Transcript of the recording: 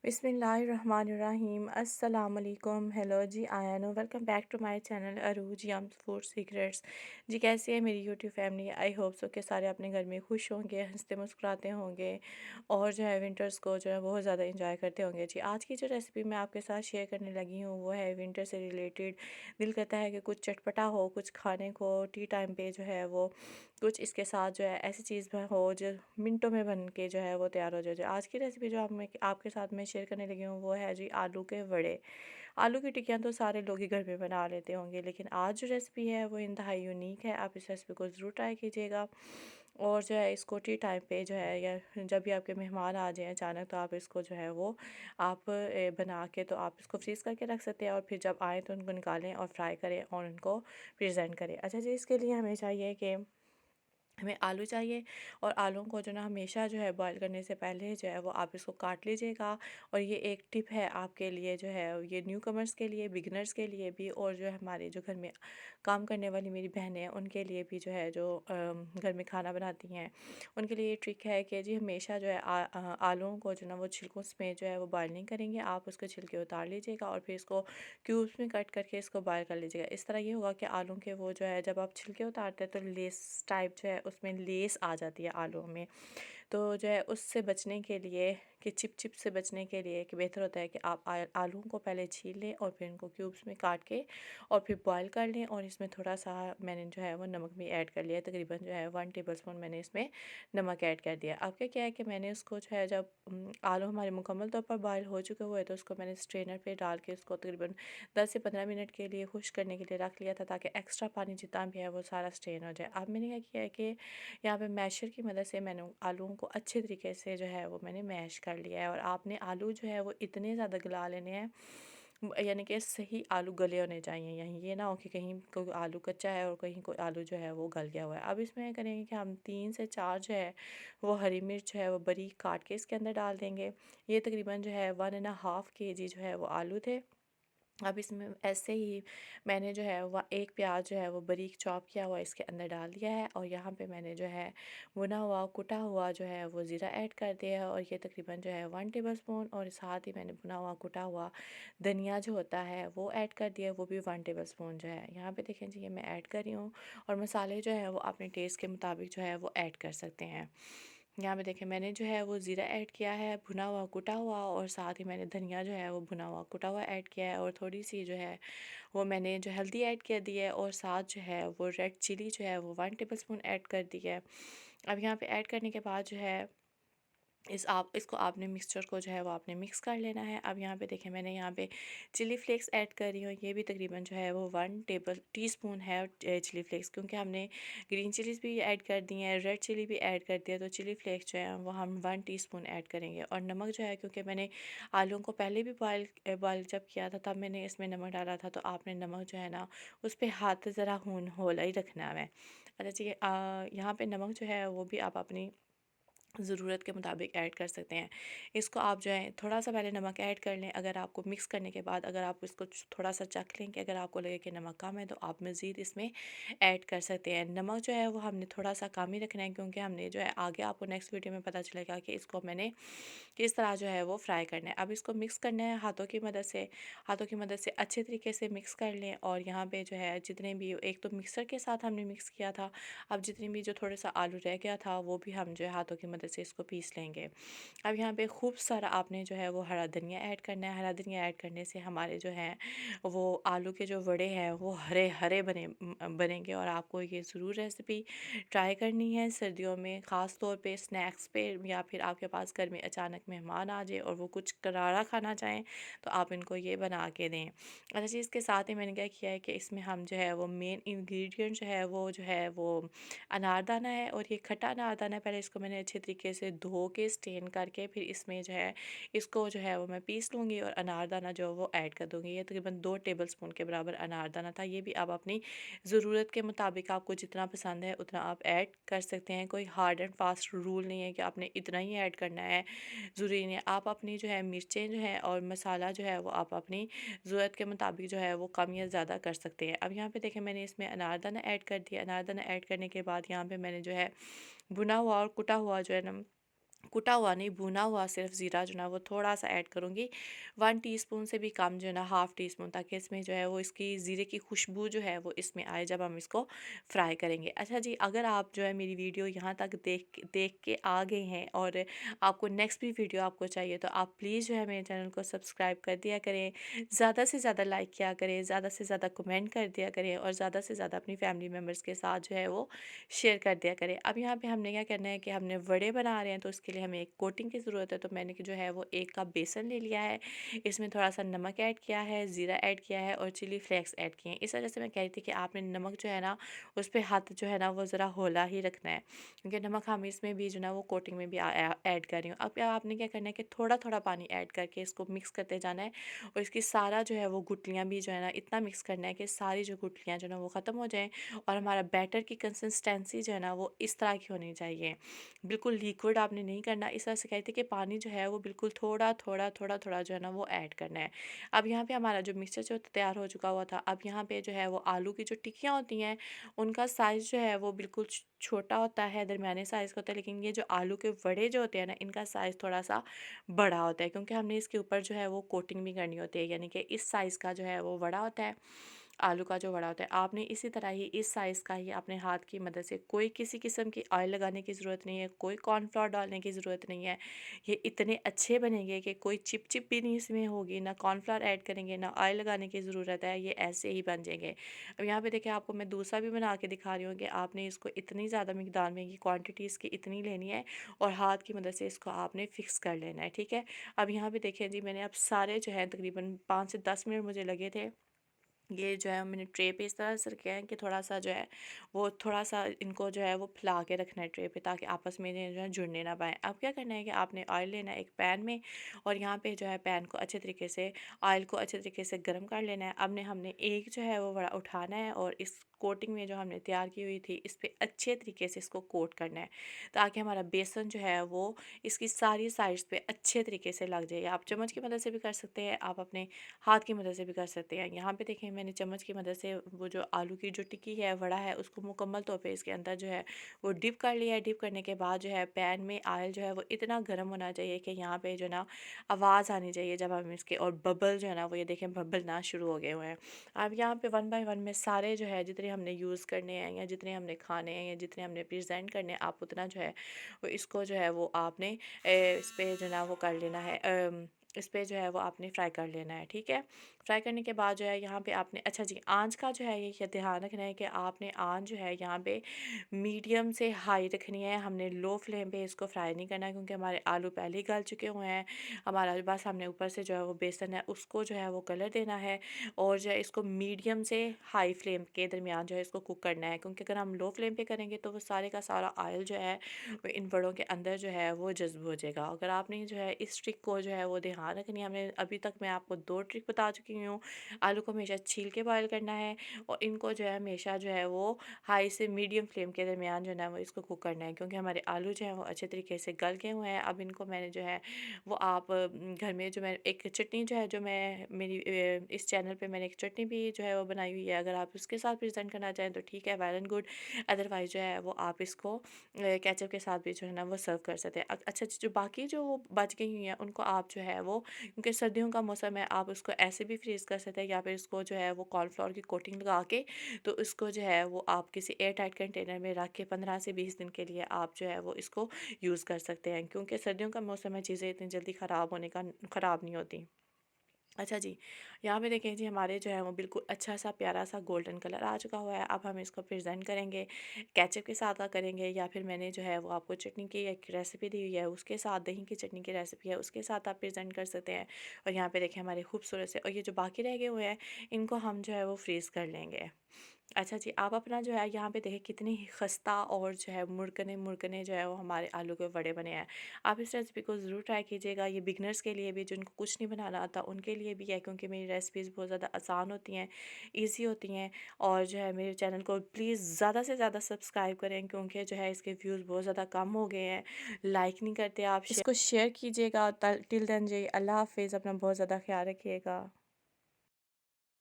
बिस्मिल्लाहिर्रहमानिर्रहीम अस्सलाम वालेकुम। हेलो जी, आया नो welcome back to my channel Arooj yum food secrets. जी कैसी है मेरी YouTube family? I hope so कि सारे अपने घर में खुश होंगे, हंसते मुस्कुराते होंगे और जो है विंटर्स को जो है बहुत ज़्यादा इंजॉय करते होंगे। जी आज की जो रेसिपी मैं आपके साथ शेयर करने लगी हूँ वो है विंटर से रिलेटेड। दिल करता है कि कुछ चटपटा हो, कुछ खाने को टी टाइम पे जो है वो कुछ इसके साथ जो है ऐसी चीज़ हो जो मिनटों में बन के जो है वो तैयार हो जाए। आज की रेसिपी जो आप मैं आपके साथ में शेयर करने लगी हूँ वो है जी आलू के वड़े। आलू की टिक्कियाँ तो सारे लोग ही घर में बना लेते होंगे, लेकिन आज जो रेसिपी है वो इंतहाई यूनिक है। आप इस रेसिपी को ज़रूर ट्राई कीजिएगा और जो है इसको टी टाइम पे जो है या जब भी आपके मेहमान आ जाएँ अचानक, तो आप इसको जो है वो आप बना के तो आप इसको फ्रीज़ करके रख सकते हैं और फिर जब आएँ तो उनको निकालें और फ्राई करें और उनको प्रेजेंट करें। अच्छा जी, इसके लिए हमें चाहिए कि हमें आलू चाहिए और आलूओं को जो ना हमेशा जो है बॉईल करने से पहले जो है वो आप इसको काट लीजिएगा। और ये एक टिप है आपके लिए, जो है ये न्यू कमर्स के लिए, बिगिनर्स के लिए भी, और जो है हमारे जो घर में काम करने वाली मेरी बहनें हैं उनके लिए भी, जो है जो घर में खाना बनाती हैं उनके लिए ये ट्रिक है कि जी हमेशा जो है आलूओं को जो ना वो छिलकों में जो है वो बॉयल नहीं करेंगे। आप उसके छिलके उतार लीजिएगा और फिर इसको क्यूब्स में कट करके इसको बॉयल कर लीजिएगा। इस तरह ये होगा कि आलू के वो जो है जब आप छिलके उतारते हैं तो लेस टाइप जो है उसमें लेस आ जाती है आलू में। तो जो है उससे बचने के लिए, कि चिप से बचने के लिए, कि बेहतर होता है कि आप आलूओं को पहले छील लें और फिर इनको क्यूब्स में काट के और फिर बॉईल कर लें। और इसमें थोड़ा सा मैंने जो है वो नमक भी ऐड कर लिया, तकरीबन जो है 1 टेबलस्पून मैंने इसमें नमक ऐड कर दिया। अब क्या है कि मैंने उसको जो है जब आलू हमारे मुकम्मल तौर पर बॉयल हो चुके हुए तो उसको मैंने स्ट्रेनर पे डाल के उसको तकरीबन 10 से 15 मिनट के लिए खुश करने के लिए रख लिया था, ताकि एक्स्ट्रा पानी जितना भी है वो सारा स्ट्रेन हो जाए। अब मैंने क्या किया है कि यहाँ पे मैशर की मदद से मैंने आलूओं को अच्छे तरीके से जो है वो मैंने मैश कर लिया है। और आपने आलू जो है वो इतने ज़्यादा गला लेने हैं, यानी कि सही आलू गले होने चाहिए। यहीं ये ना हो कि कहीं कोई आलू कच्चा है और कहीं कोई आलू जो है वो गल गया हुआ है। अब इसमें करेंगे कि हम 3 से 4 जो है वो हरी मिर्च जो है वो बारीक काट के इसके अंदर डाल देंगे। ये तकरीबन जो है 1.5 kg जो है वो आलू थे। अब इसमें ऐसे ही मैंने जो है वह एक प्याज जो है वो बारीक चॉप किया हुआ इसके अंदर डाल दिया है। और यहाँ पे मैंने जो है भुना हुआ कुटा हुआ जो है वो ज़ीरा ऐड कर दिया है, और ये तकरीबन जो है 1 टेबलस्पून। और साथ ही मैंने भुना हुआ कुटा हुआ धनिया जो होता है वो ऐड कर दिया है, वो भी 1 टेबलस्पून जो है। यहाँ पे देखें जी, ये मैं ऐड कर रही हूँ। और मसाले जो है वो अपने टेस्ट के मुताबिक जो है वो ऐड कर सकते हैं। यहाँ पे देखें मैंने जो है वो ज़ीरा ऐड किया है, भुना हुआ कुटा हुआ, और साथ ही मैंने धनिया जो है वो भुना हुआ कुटा हुआ ऐड किया है। और थोड़ी सी जो है वो मैंने जो हल्दी ऐड कर दी है, और साथ जो है वो रेड चिली जो है वो 1 टेबलस्पून ऐड कर दी है। अब यहाँ पे ऐड करने के बाद जो है इसको आपने मिक्सचर को जो है वो आपने मिक्स कर लेना है। अब यहाँ पे देखें मैंने यहाँ पे चिली फ्लेक्स ऐड कर रही हूँ, ये भी तकरीबन जो है वो 1 टेबल टीस्पून है चिली फ्लेक्स, क्योंकि हमने ग्रीन चिलीज़ भी ऐड कर दी हैं, रेड चिली भी ऐड कर दिया, तो चिली फ्लेक्स जो है वो हम 1 टीस्पून ऐड करेंगे। और नमक जो है, क्योंकि मैंने आलूओं को पहले भी बॉयल जब किया था तब मैंने इसमें नमक डाला था, तो आपने नमक जो है ना उस पर हाथ ज़रा होला ही रखना है। अच्छा जी, यहाँ पे नमक जो है वो भी आप अपनी ज़रूरत के मुताबिक ऐड कर सकते हैं। इसको आप जो है थोड़ा सा पहले नमक ऐड कर लें। अगर आपको मिक्स करने के बाद अगर आप इसको थोड़ा सा चख लें कि अगर आपको लगे कि नमक कम है, तो आप मज़ीद इसमें ऐड कर सकते हैं। नमक जो है वो हमने थोड़ा सा कम ही रखना है, क्योंकि हमने जो है आगे आपको नेक्स्ट वीडियो में पता चलेगा कि इसको मैंने किस तरह जो है वो फ्राई करना है। अब इसको मिक्स करना है हाथों की मदद से। हाथों की मदद से अच्छे तरीके से मिक्स कर लें। और यहाँ पे जो है जितने भी, एक तो मिक्सर के साथ हमने मिक्स किया था, अब जितने भी जो थोड़ा सा आलू रह गया था वो भी हम जो है हाथों की मदद से इसको पीस लेंगे। अब यहाँ पे खूब सारा आपने जो है वो हरा धनिया ऐड करना है। हरा धनिया ऐड करने से हमारे जो है वो आलू के जो वड़े हैं वो हरे हरे बनेंगे। और आपको ये ज़रूर रेसिपी ट्राई करनी है सर्दियों में, ख़ास तौर पे स्नैक्स पे, या फिर आपके पास घर में अचानक मेहमान आ जाए और वो कुछ करारा खाना चाहें तो आप इनको ये बना के दें। अच्छा जी, इसके साथ ही मैंने क्या किया है कि इसमें हम जो है वो मेन इंग्रेडिएंट जो है वो अनारदाना है। और ये खट्टा अनारदाना है, पहले इसको मैंने अच्छे तरीके से धो के स्टेन करके फिर इसमें जो है इसको जो है वो मैं पीस लूँगी और अनारदाना जो है वो ऐड कर दूँगी। ये तकरीबन 2 टेबलस्पून के बराबर अनारदाना था। ये भी आप अपनी ज़रूरत के मुताबिक आपको जितना पसंद है उतना आप ऐड कर सकते हैं। कोई हार्ड एंड फास्ट रूल नहीं है कि आपने इतना ही ऐड करना है, ज़रूरी नहीं है। आप अपनी जो है मिर्चें जो है और मसाला जो है वो आप अपनी ज़रूरत के मुताबिक जो है वो कम या ज़्यादा कर सकते हैं। अब यहाँ पे देखें मैंने इसमें अनारदाना ऐड कर दिया। अनारदाना ऐड करने के बाद यहाँ पे मैंने जो है भुना हुआ और कुटा हुआ जो है ना कुटा हुआ नहीं, भुना हुआ सिर्फ ज़ीरा जो है ना वो थोड़ा-सा ऐड करूँगी। 1 टीस्पून से भी कम जो है ना, हाफ़ टीस्पून, ताकि इसमें जो है वो इसकी ज़ीरे की खुशबू जो है वो इसमें आए जब हम इसको फ्राई करेंगे। अच्छा जी, अगर आप जो है मेरी वीडियो यहाँ तक देख के आ गए हैं और आपको नेक्स्ट भी वीडियो आपको चाहिए, तो आप प्लीज़ जो है मेरे चैनल को सब्सक्राइब कर दिया करें। ज़्यादा से ज़्यादा लाइक किया करें, ज़्यादा से ज़्यादा कमेंट कर दिया करें और ज़्यादा से ज़्यादा अपनी फैमिली मेम्बर्स के साथ जो है वो शेयर कर दिया करें। अब यहाँ पे हमने क्या करना है कि हमने वड़े बना रहे हैं, तो उसके लिए हमें एक कोटिंग की ज़रूरत है। तो मैंने जो है वो 1 कप बेसन ले लिया है, इसमें थोड़ा-सा नमक ऐड किया है, ज़ीरा ऐड किया है और चिली फ्लेक्स ऐड किए हैं। इस वजह से मैं कह रही थी कि आपने नमक जो है ना, उस पे हाथ जो है ना वो ज़रा हौला ही रखना है, क्योंकि नमक हम इसमें भी जो है ना वो कोटिंग में भी ऐड कर रही हूँ। अब आपने क्या करना है कि थोड़ा-थोड़ा पानी ऐड करके इसको मिक्स करते जाना है और इसकी सारा जो है वो गुठलियाँ भी जो है ना इतना मिक्स करना है कि सारी जो गुठलियाँ जो है ना वो ख़त्म हो जाएँ और हमारा बैटर की कंसिस्टेंसी जो है ना वो इस तरह की होनी चाहिए। बिल्कुल लिक्विड आपने नहीं करना। इस तरह से कहते हैं कि पानी जो है वो बिल्कुल थोड़ा-थोड़ा जो है ना वो ऐड करना है। अब यहाँ पे हमारा जो मिक्सचर जो तैयार हो चुका हुआ था, अब यहाँ पे जो है वो आलू की जो टिक्कियाँ होती हैं, उनका साइज़ जो है वो बिल्कुल छोटा होता है, दरमियाने साइज़ का होता है। लेकिन ये जो आलू के वड़े जो होते हैं ना, इनका साइज़ थोड़ा-सा बड़ा होता है, क्योंकि हमने इसके ऊपर जो है वो कोटिंग भी करनी होती है, यानी कि इस साइज़ का जो है वो वड़ा होता है। आलू का जो वड़ा होता है, आपने इसी तरह ही इस साइज़ का ही अपने हाथ की मदद से, कोई किसी किस्म की ऑयल लगाने की ज़रूरत नहीं है, कोई कॉर्नफ्लोर डालने की ज़रूरत नहीं है। ये इतने अच्छे बनेंगे कि कोई चिप भी नहीं इसमें होगी, ना कॉर्नफ्लोर ऐड करेंगे, ना ऑयल लगाने की ज़रूरत है, ये ऐसे ही बन जाएंगे। अब यहाँ पे देखिए, आपको मैं दूसरा भी बना के दिखा रही हूँ कि आपने इसको इतनी ज़्यादा मिकदार में, ये क्वांटिटी इसकी इतनी लेनी है और हाथ की मदद से इसको आपने फ़िक्स कर लेना है, ठीक है। अब यहाँ पे देखिए जी, मैंने अब सारे जो है तकरीबन 5 से 10 मिनट मुझे लगे थे। ये जो है मैंने ट्रे पे इस तरह से रखे हैं कि थोड़ा-सा जो है वो थोड़ा-सा इनको जो है वो फैला के रखना है ट्रे पे, ताकि आपस में ये जो है जुड़ने ना पाएँ। अब क्या करना है कि आपने ऑयल लेना है एक पैन में और यहाँ पे जो है पैन को अच्छे तरीके से, ऑयल को अच्छे तरीके से गर्म कर लेना है। अब ने हमने एक जो है वो बड़ा उठाना है और इस कोटिंग में जो हमने तैयार की हुई थी, इस पे अच्छे तरीके से इसको कोट करना है, ताकि हमारा बेसन जो है वो इसकी सारी साइड्स पे अच्छे तरीके से लग जाए। आप चम्मच की मदद से भी कर सकते हैं, आप अपने हाथ की मदद से भी कर सकते हैं। यहाँ पे देखें, मैंने चम्मच की मदद से वो जो आलू की जो टिक्की है, वड़ा है, उसको मुकम्मल तौर पे इसके अंदर जो है वो डिप कर लिया है। डिप करने के बाद जो है पैन में ऑयल जो है वो इतना गर्म होना चाहिए कि यहाँ पे जो है ना आवाज़ आनी चाहिए जब हम इसके, और बबल जो है ना वो, ये देखें बबल ना शुरू हो गए हुए हैं। अब यहाँ पे 1 बाय 1 में सारे जो है जितने हमने यूज़ करने हैं या जितने हमने खाने हैं या जितने हमने प्रेजेंट करने हैं, आप उतना जो है वो इसको जो है वो आपने इस पे जो है ना वो कर लेना है, इस पे जो है वो आपने फ्राई कर लेना है, ठीक है। फ्राई करने के बाद जो है यहाँ पे आपने, अच्छा जी, आँच का जो है ये ध्यान रखना है कि आपने आँच जो है यहाँ पे मीडियम से हाई रखनी है। हमने लो फ्लेम पे इसको फ्राई नहीं करना है, क्योंकि हमारे आलू पहले ही गल चुके हुए हैं। हमारा बस हमने ऊपर से जो है वो बेसन है उसको जो है वो कलर देना है और जो है इसको मीडियम से हाई फ्लेम के दरमियान जो है इसको कुक करना है, क्योंकि अगर हम लो फ्लेम पे करेंगे तो वो सारे का सारा ऑयल जो है वो इन बड़ों के अंदर जो है वो जज़्ब हो जाएगा। अगर आपने जो है इस ट्रिक को जो है वो ध्यान रखनी है, हमने अभी तक मैं आपको 2 ट्रिक बता चुकी हूँ। आलू को हमेशा छील के बॉयल करना है और इनको जो है हमेशा जो है वो हाई से मीडियम फ्लेम के दरमियान जो है ना वो इसको कुक करना है, क्योंकि हमारे आलू जो है वो अच्छे तरीके से गल गए हुए हैं। अब इनको मैंने जो है वो, आप घर में जो मैं एक चटनी जो है, जो मैं मेरी इस चैनल पे मैंने एक चटनी भी जो है वो बनाई हुई है, अगर आप उसके साथ प्रेजेंट करना चाहें तो ठीक है, वेल एंड गुड। अदरवाइज़ जो है वो आप इसको केचप के साथ भी जो है ना वो सर्व कर सकते हैं। अच्छा, जो बाकी जो बच गई हुई हैं उनको आप जो है वो, क्योंकि सर्दियों का मौसम है, आप उसको ऐसे भी फ्रीज़ कर सकते हैं या फिर इसको जो है वो कॉर्नफ्लोर की कोटिंग लगा के, तो इसको जो है वो आप किसी एयर टाइट कंटेनर में रख के 15 से 20 दिन के लिए आप जो है वो इसको यूज़ कर सकते हैं, क्योंकि सर्दियों का मौसम है, चीज़ें इतनी जल्दी ख़राब नहीं होती। अच्छा जी, यहाँ पे देखें जी, हमारे जो है वो बिल्कुल अच्छा सा प्यारा सा गोल्डन कलर आ चुका हुआ है। अब हम इसको प्रेज़ेंट करेंगे, केचप के साथ करेंगे या फिर मैंने जो है वो आपको चटनी की एक रेसिपी दी हुई है, उसके साथ, दही की चटनी की रेसिपी है, उसके साथ आप प्रेज़ेंट कर सकते हैं। और यहाँ पे देखें हमारे खूबसूरत से, और ये जो बाकी रह गए हुए हैं, इनको हम जो है वो फ्रीज़ कर लेंगे। अच्छा जी, आप अपना जो है यहाँ पे देखें कितनी ही खस्ता और जो है मुरकने जो है वो हमारे आलू के वड़े बने हैं। आप इस रेसिपी को ज़रूर ट्राई कीजिएगा। ये बिगनर्स के लिए भी, जिनको कुछ नहीं बनाना आता, उनके लिए भी है, क्योंकि मेरी रेसिपीज़ बहुत ज़्यादा आसान होती हैं, ईज़ी होती हैं। और जो है मेरे चैनल को प्लीज़ ज़्यादा से ज़्यादा सब्सक्राइब करें, क्योंकि जो है इसके व्यूज़ बहुत ज़्यादा कम हो गए हैं। लाइक नहीं करते आप, इसको शेयर कीजिएगा। टिल देन जी, अल्लाह हाफ़िज़, अपना बहुत ज़्यादा ख्याल रखिएगा।